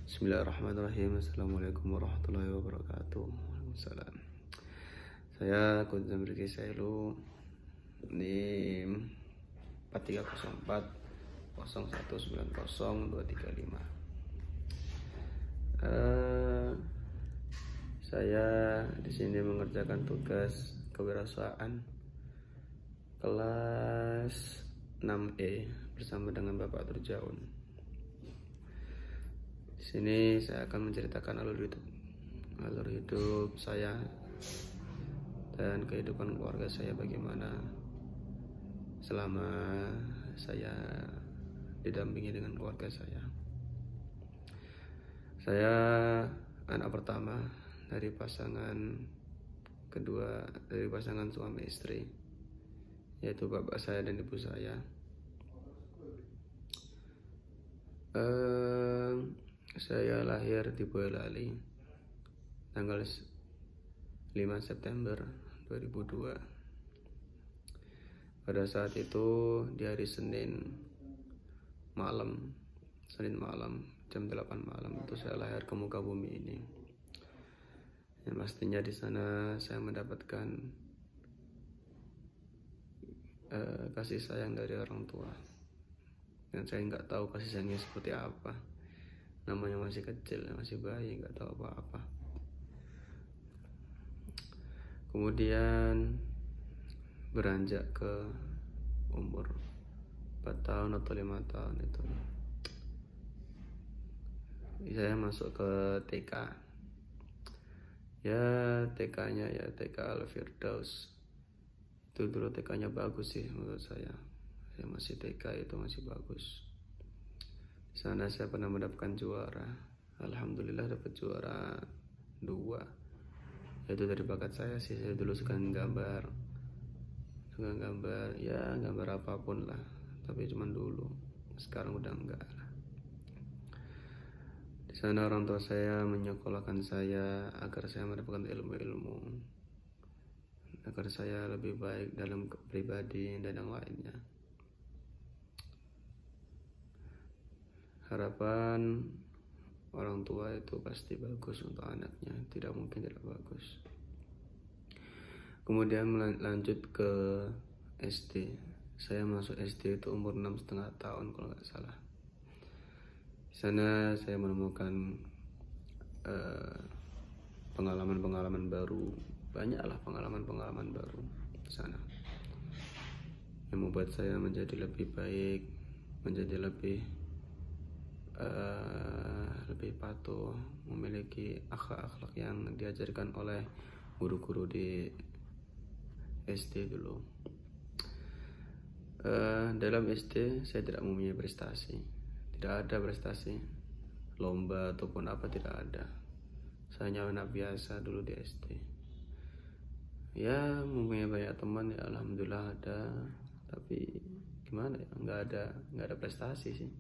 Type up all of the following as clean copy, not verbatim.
Bismillahirrahmanirrahim. Assalamualaikum warahmatullahi wabarakatuh. Waalaikumsalam. Saya Kunzam Riki Sailu di 4304 0190 235. Saya di sini mengerjakan tugas kewirausahaan kelas 6E bersama dengan Bapak Turjaun. Di sini saya akan menceritakan alur hidup saya dan kehidupan keluarga saya bagaimana selama saya didampingi dengan keluarga saya. Saya anak pertama dari pasangan suami istri, yaitu bapak saya dan ibu saya. Saya lahir di Boyolali tanggal 5 September 2002. Pada saat itu di hari Senin malam jam 8 malam itu saya lahir ke muka bumi ini. Yang pastinya di sana saya mendapatkan kasih sayang dari orang tua. Dan saya nggak tahu kasih sayangnya seperti apa. Namanya masih kecil, masih bayi, nggak tahu apa-apa. Kemudian beranjak ke umur 4 tahun atau 5 tahun itu saya masuk ke TK. Ya TK-nya ya TK Al-Firdaus. Itu dulu TK-nya bagus sih menurut saya. Saya masih TK itu masih bagus. Di sana saya pernah mendapatkan juara. Alhamdulillah dapat juara 2. Itu dari bakat saya sih. Saya dulu suka gambar ya gambar apapun lah. Tapi cuman dulu. Sekarang udah enggak lah. Di sana orang tua saya menyekolahkan saya agar saya mendapatkan ilmu-ilmu, agar saya lebih baik dalam pribadi dan yang lainnya. Harapan orang tua itu pasti bagus untuk anaknya, tidak mungkin tidak bagus. Kemudian lanjut ke SD. Saya masuk SD itu umur 6,5 tahun kalau nggak salah. Di sana saya menemukan pengalaman-pengalaman baru, banyaklah pengalaman-pengalaman baru di sana yang membuat saya menjadi lebih baik, menjadi lebih patuh, memiliki akhlak-akhlak yang diajarkan oleh guru-guru di SD dulu. Dalam SD saya tidak mempunyai prestasi, tidak ada prestasi, lomba ataupun apa tidak ada. Saya hanya anak biasa dulu di SD. Ya mempunyai banyak teman ya alhamdulillah ada, tapi gimana ya nggak ada prestasi sih.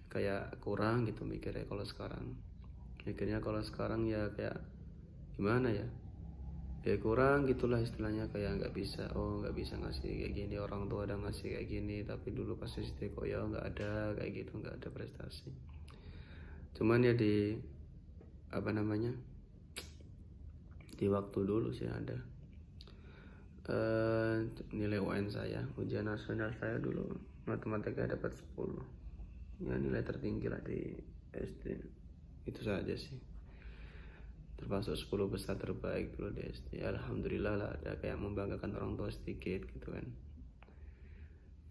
Kayak kurang gitu mikirnya kalau sekarang. Mikirnya kalau sekarang ya kayak gimana ya? Kayak kurang gitulah istilahnya, kayak nggak bisa ngasih kayak gini, orang tua ada ngasih kayak gini, tapi dulu pas SD kok ya nggak ada kayak gitu, nggak ada prestasi. Cuman ya di waktu dulu sih ada nilai UN saya, ujian nasional saya dulu matematika dapat 10. Ya nilai tertinggi lah di SD. Itu saja sih, termasuk 10 besar terbaik dulu di SD. Alhamdulillah lah, ada kayak membanggakan orang tua sedikit gitu kan.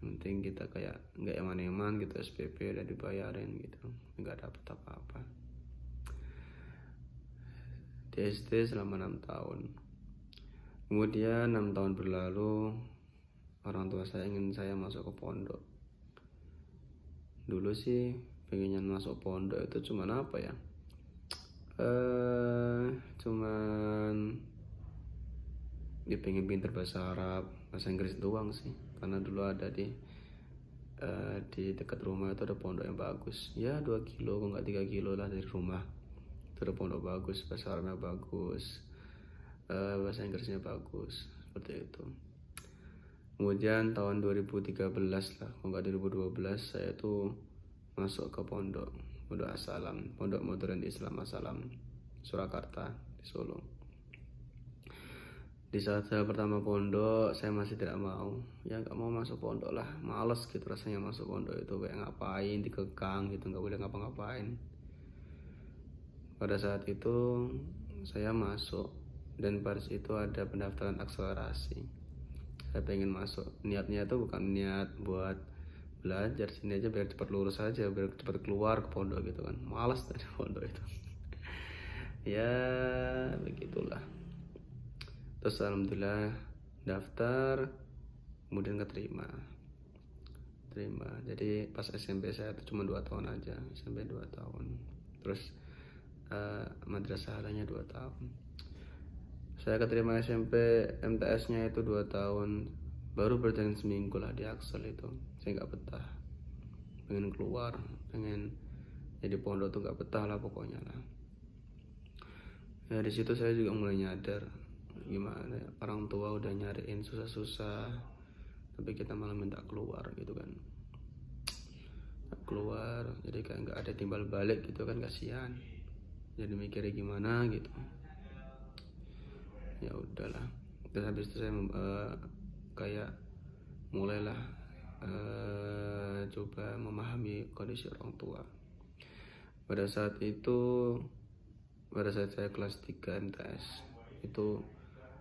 Yang penting kita kayak nggak eman-eman gitu, SPP udah dibayarin gitu, nggak dapet apa-apa. Di SD selama 6 tahun. Kemudian 6 tahun berlalu, orang tua saya ingin saya masuk ke pondok. Dulu sih pengennya masuk pondok itu cuman apa ya? Cuman dia pengen pinter bahasa Arab, bahasa Inggris doang sih. Karena dulu ada di dekat rumah itu ada pondok yang bagus. Ya 2 kilo, kok nggak 3 kilo lah dari rumah. Itu ada pondok bagus, bahasa Arabnya bagus, bahasa Inggrisnya bagus, seperti itu. Kemudian tahun 2013 lah, kalau nggak 2012, saya tuh masuk ke pondok Assalam, Pondok Modern Islam Assalam Surakarta di Solo. Di saat saya pertama pondok, saya masih tidak mau, ya nggak mau masuk pondok lah, males gitu rasanya masuk pondok itu, kayak ngapain dikekang gitu, nggak boleh ngapa-ngapain. Pada saat itu saya masuk, dan pada situ ada pendaftaran akselerasi. Saya pengen masuk, niatnya itu bukan niat buat belajar, sini aja biar cepat lulus aja, biar cepat keluar ke pondok gitu kan, malas dari pondok itu. Ya begitulah. Terus alhamdulillah daftar, kemudian keterima. Jadi pas SMP saya itu cuma 2 tahun aja, sampai 2 tahun. Terus madrasah hanya 2 tahun. Saya keterima SMP, MTS-nya itu 2 tahun. Baru berjalan seminggu lah di Axel itu. Saya nggak betah, pengen keluar, pengen jadi pondok tuh nggak betah lah pokoknya lah. Ya di situ saya juga mulai nyadar gimana ya, orang tua udah nyariin susah-susah, tapi kita malah minta keluar gitu kan, keluar, jadi kayak nggak ada timbal balik gitu kan, kasihan. Jadi mikirnya gimana gitu. Ya udahlah. Terus habis itu saya kayak mulailah coba memahami kondisi orang tua. Pada saat saya kelas 3 MTS itu,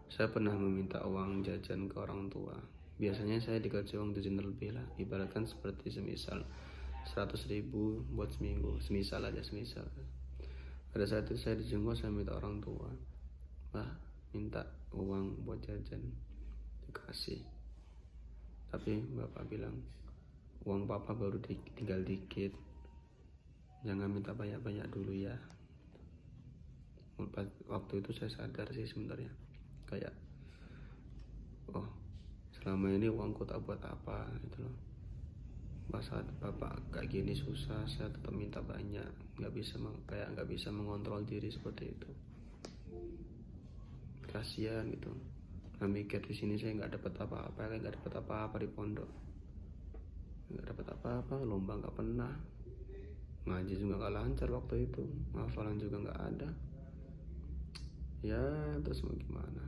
saya pernah meminta uang jajan ke orang tua. Biasanya saya dikasih uang jajan lebih lah, ibaratkan seperti semisal 100.000 buat seminggu, semisal. Pada saat itu saya dijenguk, saya minta orang tua, minta uang buat jajan, dikasih. Tapi bapak bilang, uang papa baru tinggal dikit, jangan minta banyak-banyak dulu ya. Waktu itu saya sadar sih sebenarnya, kayak selama ini uangku tak buat apa gitu loh. Pas saat bapak kayak gini susah, saya tetap minta banyak, nggak bisa mengontrol diri seperti itu. Kasihan gitu. Nah, mikir di sini saya nggak dapat apa-apa, di pondok, nggak dapat apa-apa, lomba nggak pernah, ngaji juga nggak lancar waktu itu, hafalan juga nggak ada. Ya terus mau gimana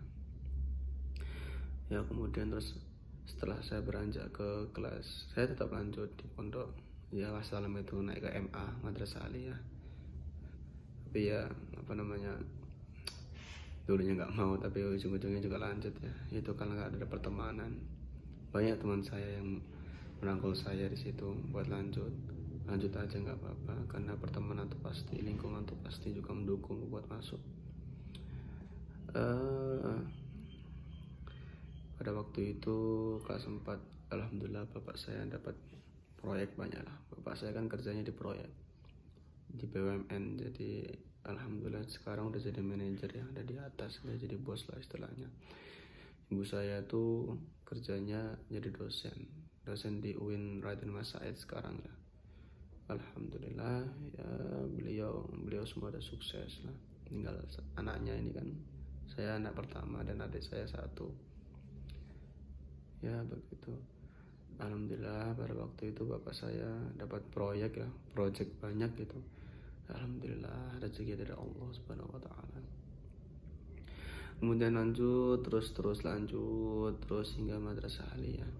ya. Kemudian terus setelah saya beranjak ke kelas, saya tetap lanjut di pondok ya Assalam itu, naik ke MA, Madrasah Aliyah. Tapi ya dulunya nggak mau, tapi ujung-ujungnya juga lanjut ya. Itu karena nggak ada pertemanan. Banyak teman saya yang merangkul saya di situ buat lanjut aja nggak apa-apa, karena pertemanan tuh pasti, lingkungan tuh pasti juga mendukung buat masuk. Pada waktu itu kelas 4, alhamdulillah bapak saya dapat proyek banyak lah. Bapak saya kan kerjanya di proyek di BUMN, jadi alhamdulillah sekarang udah jadi manajer ya, ada di atas, udah jadi bos lah istilahnya. Ibu saya tuh kerjanya jadi dosen di UIN Raden Mas Said sekarang ya. Alhamdulillah ya, beliau semua udah sukses lah. Tinggal anaknya ini kan, saya anak pertama dan adik saya 1. Ya begitu. Alhamdulillah pada waktu itu bapak saya dapat proyek banyak gitu. Alhamdulillah rezeki dari Allah Subhanahu wa taala. Kemudian lanjut terus hingga Madrasah Aliyah.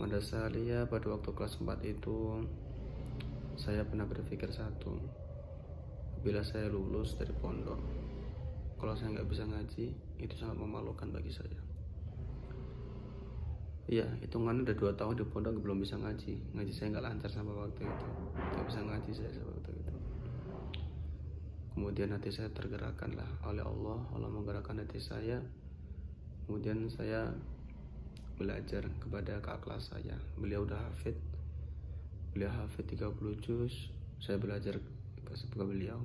Madrasah Aliyah pada waktu kelas 4 itu saya pernah berpikir satu, bila saya lulus dari pondok, kalau saya nggak bisa ngaji, itu sangat memalukan bagi saya. Iya, hitungannya udah 2 tahun di pondok belum bisa ngaji saya nggak lancar sampai waktu itu, nggak bisa ngaji saya sampai waktu itu. Kemudian hati saya tergerakkan lah oleh Allah menggerakkan hati saya. Kemudian saya belajar kepada kakak kelas saya, beliau udah hafid 30 juz, saya belajar ke beliau,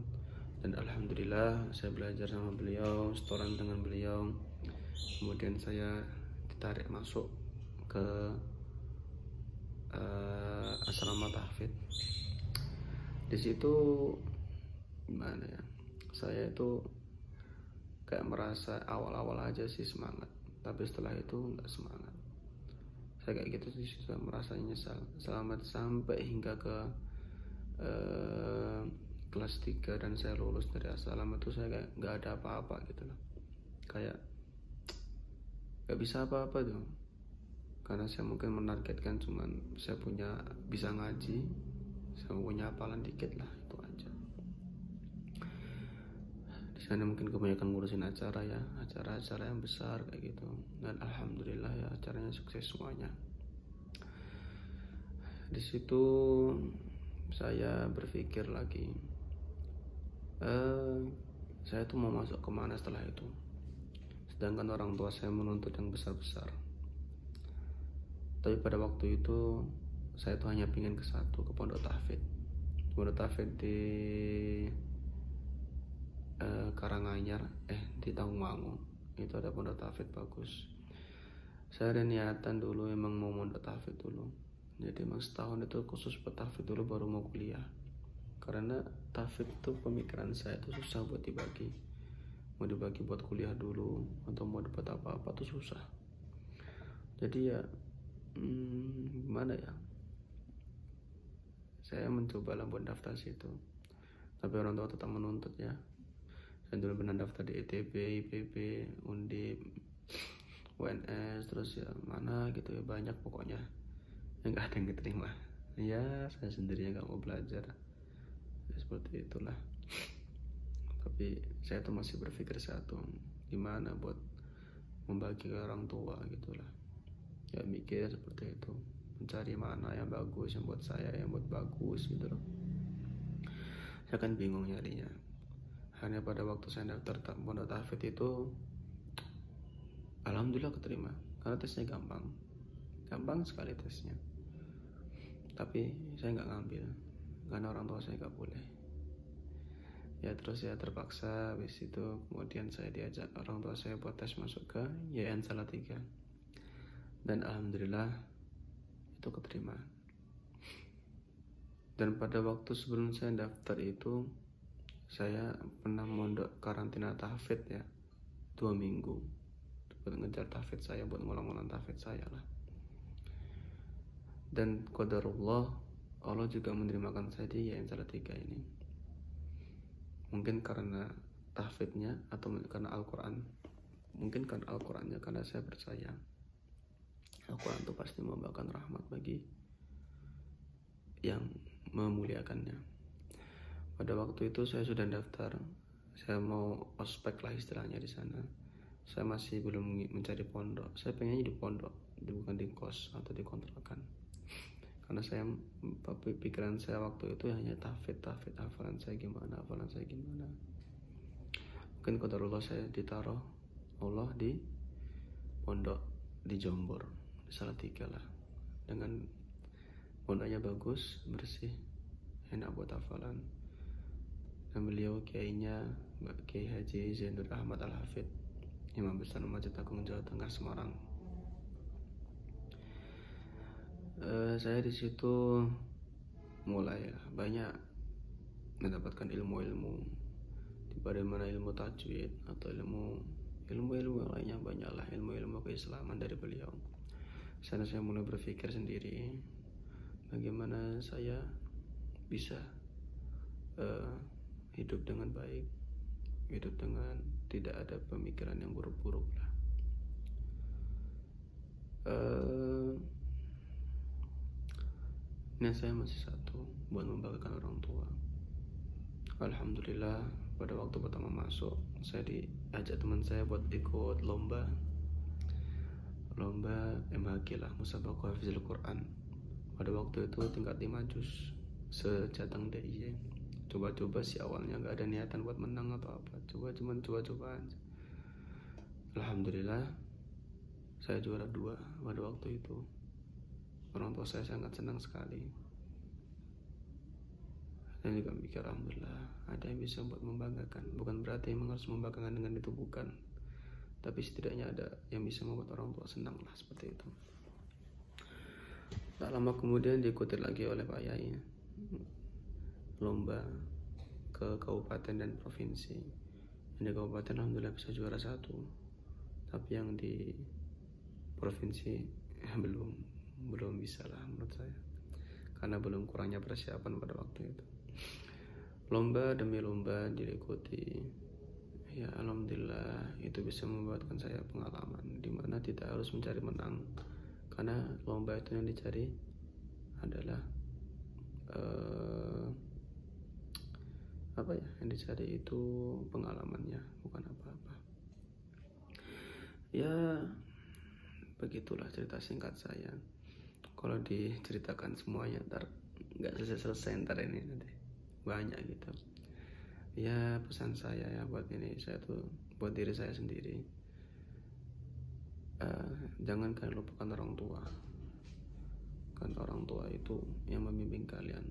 dan alhamdulillah saya belajar sama beliau, setoran dengan beliau. Kemudian saya ditarik masuk ke asrama tahfidz. Di situ gimana ya, saya itu kayak merasa awal-awal aja sih semangat, tapi setelah itu nggak semangat. saya kayak gitu sih, sudah merasa nyesal selamat sampai hingga ke kelas 3 dan saya lulus dari asrama itu saya kayak nggak ada apa-apa gitu loh, kayak nggak bisa apa-apa tuh, karena saya mungkin menargetkan cuman saya punya bisa ngaji, saya punya hafalan dikit lah, itu aja. Di sana mungkin kebanyakan ngurusin acara ya, acara-acara yang besar kayak gitu, dan alhamdulillah ya acaranya sukses semuanya. Di situ saya berpikir lagi, saya tuh mau masuk kemana setelah itu, sedangkan orang tua saya menuntut yang besar-besar. Tapi pada waktu itu saya tuh hanya pingin ke satu, ke Pondok Tahfidz. Pondok Tahfidz di Karanganyar, di Tanggumangu itu ada Pondok Tahfidz bagus. Saya ada niatan dulu emang mau Pondok Tahfidz dulu, jadi emang setahun itu khusus buat tahfidz dulu baru mau kuliah, karena tahfidz itu pemikiran saya itu susah buat dibagi, mau dibagi buat kuliah dulu atau mau dapat apa-apa tuh susah. Jadi ya gimana ya, saya mencoba lah buat daftar situ, tapi orang tua tetap menuntut ya. Saya dulu pernah daftar di ITB, IPB, Undip, UNS, terus ya mana gitu ya, banyak pokoknya yang nggak ada yang diterima. Ya saya sendiri nggak mau belajar ya, seperti itulah. Tapi saya tuh masih berpikir satu, gimana buat membagi ke orang tua gitulah ya, mikir seperti itu, mencari mana yang bagus, yang buat saya, yang buat bagus gitu loh. Saya kan bingung nyarinya. Hanya pada waktu saya daftar Pondok Tahfidz itu alhamdulillah keterima, karena tesnya gampang sekali tesnya. Tapi saya nggak ngambil karena orang tua saya nggak boleh ya. Terus ya terpaksa, habis itu kemudian saya diajak orang tua saya buat tes masuk ke YN Salatiga, dan alhamdulillah itu keterima. Dan pada waktu sebelum saya daftar itu saya pernah mondok karantina tahfidz ya, 2 minggu buat ngejar tahfidz saya, buat ngulang-ngulang tahfidz saya lah. Dan qadarullah, Allah juga menerima saya di YN Salatiga ini. Mungkin karena tahfidznya atau karena Al-Quran, mungkin karena Al-Qurannya, karena saya percaya Al-Quran itu pasti membawakan rahmat bagi yang memuliakannya. Pada waktu itu saya sudah daftar, saya mau ospek lah istilahnya di sana. Saya masih belum mencari pondok, saya pengennya di pondok, bukan di kos atau di kontrakan. Karena saya, pikiran saya waktu itu hanya tahfidz, hafalan saya gimana. Mungkin qadarullah saya ditaruh Allah di pondok di Jombor, di Salatiga lah, dengan pondoknya bagus, bersih, enak buat hafalan. Dan beliau kiainya Kiai Haji Zainur Ahmad Al-Hafidz, Imam Besar Masjid Agung Jawa Tengah Semarang. Saya di situ mulai banyak mendapatkan ilmu-ilmu, di mana ilmu tajwid atau ilmu yang lainnya, banyaklah ilmu-ilmu keislaman dari beliau. Sana saya mulai berpikir sendiri, bagaimana saya bisa hidup dengan baik, hidup dengan tidak ada pemikiran yang buruk-buruk lah. Niat saya masih satu, buat membanggakan orang tua. Alhamdulillah pada waktu pertama masuk, saya diajak teman saya buat ikut lomba MHQ lah, Musabaqah Hafizul Quran. Pada waktu itu tingkat 5 juz sejateng DIY. Coba-coba sih, awalnya nggak ada niatan buat menang atau apa, cuman coba-coba aja. Alhamdulillah saya juara 2 pada waktu itu. Orang tua saya sangat senang sekali, dan juga mikir alhamdulillah ada yang bisa buat membanggakan. Bukan berarti memang harus membanggakan dengan itu, bukan, tapi setidaknya ada yang bisa membuat orang tua senang lah, seperti itu. Tak lama kemudian diikuti lagi oleh Pak Yai lomba ke kabupaten dan provinsi. Yang di kabupaten alhamdulillah bisa juara 1, tapi yang di provinsi belum. belum bisa lah menurut saya, karena belum kurangnya persiapan pada waktu itu. Lomba demi lomba diikuti, ya alhamdulillah itu bisa membuatkan saya pengalaman dimana tidak harus mencari menang, karena lomba itu yang dicari adalah yang dicari itu pengalamannya, bukan apa-apa. Ya begitulah cerita singkat saya. Kalau diceritakan semuanya ntar nggak selesai ntar ini, nanti banyak gitu. Ya pesan saya ya buat diri saya sendiri, jangan kalian lupakan orang tua, kan orang tua itu yang membimbing kalian.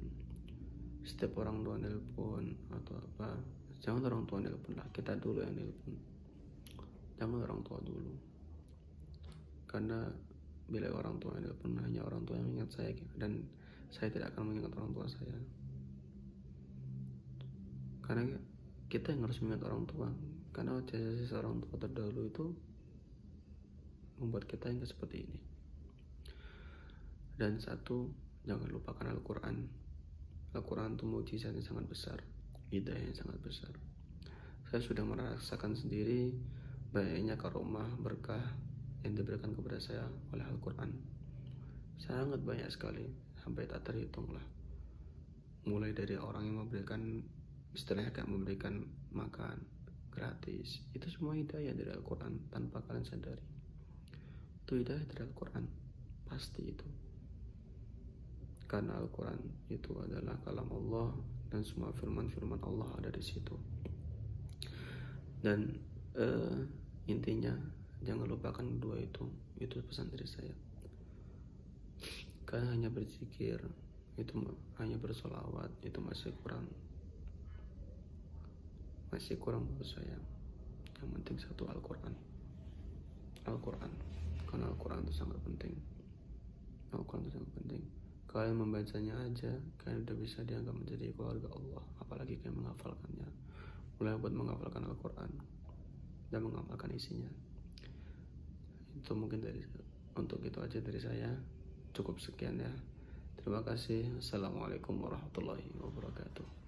Setiap orang tua nelpon atau apa, jangan orang tua nelpon lah, kita dulu yang nelpon, jangan orang tua dulu. Karena bila orang tua nelpon, hanya orang tua yang ingat saya, dan saya tidak akan mengingat orang tua saya. Karena kita yang harus mengingat orang tua, karena jasa orang tua terdahulu itu membuat kita yang seperti ini. Dan satu, jangan lupakan Al-Quran. Al-Quran itu mukjizat yang sangat besar, hidayah yang sangat besar. Saya sudah merasakan sendiri banyaknya karomah berkah yang diberikan kepada saya oleh Al-Quran. Sangat banyak sekali, sampai tak terhitung lah. Mulai dari orang yang memberikan, istilahnya kayak memberikan makan gratis, itu semua hidayah dari Al-Quran tanpa kalian sadari. Itu hidayah dari Al-Quran, pasti itu. Karena Al-Quran itu adalah kalam Allah, dan semua firman-firman Allah ada di situ. Dan intinya jangan lupakan dua itu pesan dari saya. Karena hanya berzikir, itu hanya bersolawat, itu masih kurang menurut saya. Yang penting satu, Al-Quran, karena Al-Quran itu sangat penting. Kalian membacanya aja, kalian udah bisa dianggap menjadi keluarga Allah. Apalagi kalian menghafalkannya, mulai buat menghafalkan Al-Quran dan mengamalkan isinya. Itu mungkin untuk itu aja dari saya. Cukup sekian ya. Terima kasih. Assalamualaikum warahmatullahi wabarakatuh.